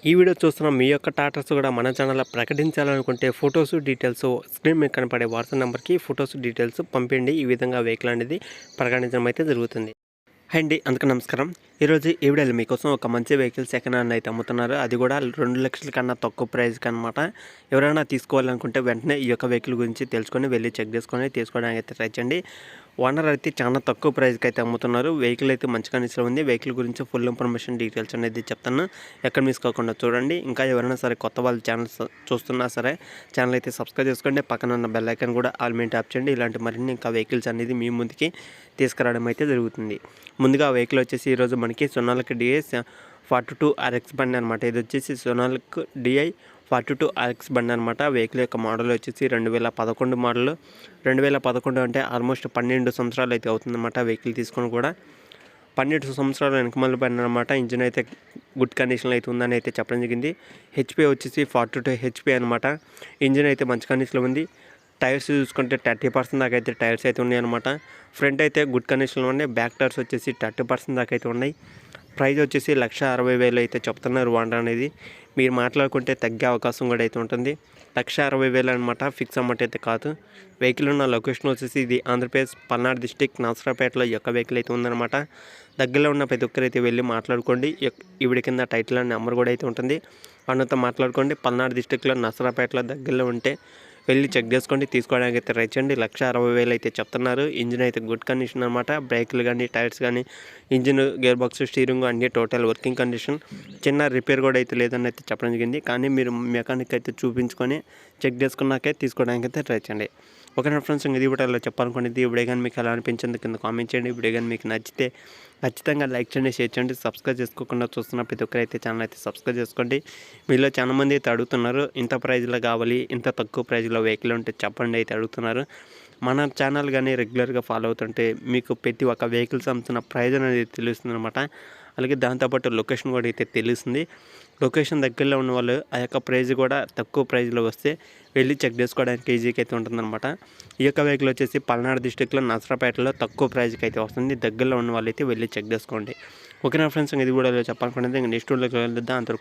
ఈ వీడియో చూస్తున్న మీ యొక్క టాటాస్ కూడా మన ఛానల్లో ప్రకటించాలనుకుంటే ఫొటోస్ డీటెయిల్స్ స్క్రీన్ మీద కనపడే వాట్సాప్ నెంబర్కి ఫొటోస్ డీటెయిల్స్ పంపిండి. ఈ విధంగా వెహికల్ అనేది ప్రకటించడం అయితే జరుగుతుంది. హాయ్ అండి, అందుకు నమస్కారం. ఈరోజు ఈ వీడియోలో మీకోసం ఒక మంచి వెహికల్ సెకండ్ హ్యాండ్ అయితే అమ్ముతున్నారు. అది కూడా 2 లక్షల కన్నా తక్కువ ప్రైస్కి అనమాట. ఎవరైనా తీసుకోవాలనుకుంటే వెంటనే ఈ యొక్క వెహికల్ గురించి తెలుసుకొని వెళ్ళి చెక్ చేసుకొని తీసుకోవడానికి అయితే ట్రై చేయండి. ఓనర్ అయితే చాలా తక్కువ ప్రైస్కి అయితే అమ్ముతున్నారు. వెహికల్ అయితే మంచి కండిషన్లో ఉంది. వెహికల్ గురించి ఫుల్ ఇన్ఫర్మేషన్ డీటెయిల్స్ అనేది చెప్తాను, ఎక్కడ మిస్ కాకుండా చూడండి. ఇంకా ఎవరైనా సరే కొత్త వాళ్ళు ఛానల్ చూస్తున్నా సరే ఛానల్ అయితే సబ్స్క్రైబ్ చేసుకోండి. పక్కన ఉన్న బెల్ ఐకాన్ కూడా ఆల్ మీద ట్యాప్ చేయండి. ఇలాంటి మరిన్ని ఇంకా వెహికల్స్ అనేది మీ ముందుకి తీసుకురావడం అయితే జరుగుతుంది. ముందుగా వెహికల్ వచ్చేసి ఈరోజు మనకి సొనాలికా డిఐ 42 RX బండి అనమాట. ఇది వచ్చేసి సొనాలికా డిఐ 42 RX బండి అనమాట. వెహికల్ యొక్క మోడల్ వచ్చేసి 2011 మోడల్. 2011 అంటే ఆల్మోస్ట్ 12 సంవత్సరాలు అయితే అవుతుందన్నమాట. వెహికల్ తీసుకొని కూడా 12 సంవత్సరాలు వెనకమల్ల బండి అనమాట. ఇంజిన్ అయితే గుడ్ కండిషన్లో అయితే ఉందని అయితే చెప్పడం జరిగింది. హెచ్పి వచ్చేసి 42 హెచ్పి అనమాట. ఇంజిన్ అయితే మంచి కండిషన్లో ఉంది. టైర్స్ చూసుకుంటే 30% దాకా అయితే టైర్స్ అయితే ఉన్నాయి అనమాట. ఫ్రంట్ అయితే గుడ్ కండిషన్లో ఉన్నాయి. బ్యాక్ టైర్స్ వచ్చేసి 30% దాకా అయితే ఉన్నాయి. ప్రైస్ వచ్చేసి 1,60,000 అయితే చెప్తున్నారు ఓనర్ అనేది. మీరు మాట్లాడుకుంటే తగ్గే అవకాశం కూడా అయితే ఉంటుంది. 1,60,000 అనమాట, ఫిక్స్ అమౌంట్ అయితే కాదు. వెహికల్ ఉన్న లొకేషన్ వచ్చేసి ఇది ఆంధ్రప్రదేశ్ పల్నాడు డిస్టిక్ నర్సరాపేటలో ఈ యొక్క వెహికల్ అయితే ఉందన్నమాట. దగ్గరలో ఉన్న ప్రతి ఒక్కరైతే వెళ్ళి మాట్లాడుకోండి. ఈవిడ కింద టైటిల్ అండ్ నెంబర్ కూడా అయితే ఉంటుంది. వాళ్ళతో మాట్లాడుకోండి. పల్నాడు డిస్టిక్లో నర్సరాపేటలో దగ్గరలో ఉంటే వెళ్ళి చెక్ చేసుకోండి, తీసుకోవడానికి అయితే ట్రై చేయండి. 1,60,000 అయితే చెప్తున్నారు. ఇంజిన్ అయితే గుడ్ కండిషన్ అనమాట. బ్రేకులు కానీ టైర్స్ కానీ ఇంజిన్ గేర్ బాక్స్ స్టీరింగ్ అన్నీ టోటల్ వర్కింగ్ కండిషన్. చిన్న రిపేర్ కూడా అయితే లేదని అయితే చెప్పడం జరిగింది. కానీ మీరు మెకానిక్ అయితే చూపించుకొని చెక్ చేసుకున్నాకే తీసుకోవడానికి అయితే ట్రై చేయండి. ఓకే ఫ్రెండ్స్, ఇది వీడియోలో చెప్పాలనుకోండి. ఈ వీడియో కానీ మీకు ఎలా అనిపించింది కింద కామెంట్ చేయండి. వీడియో కానీ మీకు నచ్చితే ఖచ్చితంగా లైక్ చేయండి, షేర్ చేయండి. సబ్స్క్రైబ్ చేసుకోకుండా చూస్తున్న ప్రతి ఒక్కరు అయితే ఛానల్ అయితే సబ్స్క్రైబ్ చేసుకోండి. మీలో చాలా మంది అయితే అడుగుతున్నారు, ఇంత ప్రైజ్లో కావాలి, ఇంత తక్కువ ప్రైజ్లో వెహికల్ ఉంటే చెప్పండి అయితే అడుగుతున్నారు. మన ఛానల్ కానీ రెగ్యులర్గా ఫాలో అవుతుంటే మీకు ప్రతి ఒక్క వెహికల్స్ అమ్ముతున్న ప్రైజ్ అనేది తెలుస్తుంది అనమాట. అలాగే దాంతోపాటు లొకేషన్ కూడా అయితే తెలుస్తుంది. లొకేషన్ దగ్గరలో ఉన్న వాళ్ళు ఆ యొక్క ప్రైజ్ కూడా తక్కువ ప్రైజ్లో వస్తే వెళ్ళి చెక్ చేసుకోవడానికి ఈజీగా అయితే ఉంటుందన్నమాట. ఈ యొక్క వెహికల్ వచ్చేసి పల్నాడు డిస్టిక్లో నర్సరాపేటలో తక్కువ ప్రైజ్కి అయితే వస్తుంది. దగ్గరలో ఉన్న వాళ్ళు అయితే వెళ్ళి చెక్ చేసుకోండి. ఓకేనా ఫ్రెండ్స్, ఇది కూడా చెప్పాలనుకునేది. నెక్స్ట్ వీడియోకి వెళ్దాం.